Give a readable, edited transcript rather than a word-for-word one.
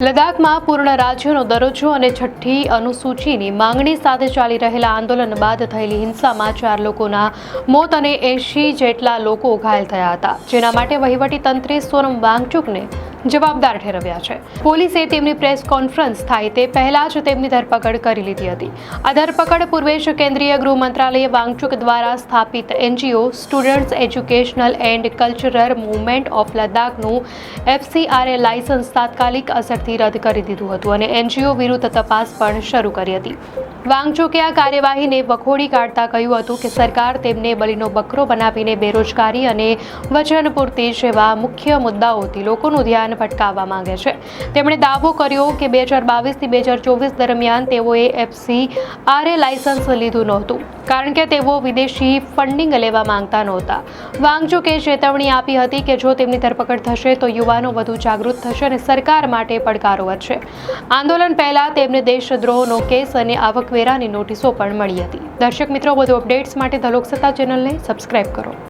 લદ્દાખમાં પૂર્ણ રાજ્યનો દરજ્જો અને છઠ્ઠી અનુસૂચિની માંગણી સાથે ચાલી રહેલા આંદોલન બાદ થયેલી હિંસામાં 4 લોકોના મોત અને 80 જેટલા લોકો ઘાયલ થયા હતા, જેના માટે વહીવટી તંત્રે સોનમ વાંગચુકને જવાબદાર ઠેરવ્યા છે. પોલીસે તેમની પ્રેસ કોન્ફરન્સ થાય તે પહેલા જ તેમની ધરપકડ કરી લીધી હતી. આ ધરપકડ પૂર્વે જ કેન્દ્રીય ગૃહ મંત્રાલયે વાંગચુક દ્વારા સ્થાપિત NGO students educational and cultural movement of લદ્દાખનું FCRA લાયસન્સ તાત્કાલિક અસરથી રદ કરી દીધું હતું અને NGO વિરુદ્ધ તપાસ પણ શરૂ કરી હતી. વાંગચુકે આ કાર્યવાહીને વખોડી કાઢતા કહ્યું હતું કે સરકાર તેમને બલીનો બકરો બનાવીને બેરોજગારી અને વચનપૂર્તિ જેવા મુખ્ય મુદ્દાઓથી લોકોનું ધ્યાન ભટકાવવા માંગે છે. તેમણે દાવો કર્યો કે 2022 થી 2024 દરમિયાન તેઓએ FCRA લાયસન્સ લીધું નહોતું કારણ કે તેઓ વિદેશી ફંડિંગ લેવા માંગતા નહોતા. વાંગચુકે ચેતવણી આપી હતી કે જો તેમની ધરપકડ થશે તો યુવાનો વધુ જાગૃત થશે અને સરકાર માટે પડકારો વધશે. આંદોલન પહેલા તેમને દેશદ્રોહનો કેસ અને આવકવેરાની નોટિસો પણ મળી હતી. દર્શક મિત્રો, વધુ અપડેટ્સ માટે ધ લોકસત્તા ચેનલને સબસ્ક્રાઇબ કરો.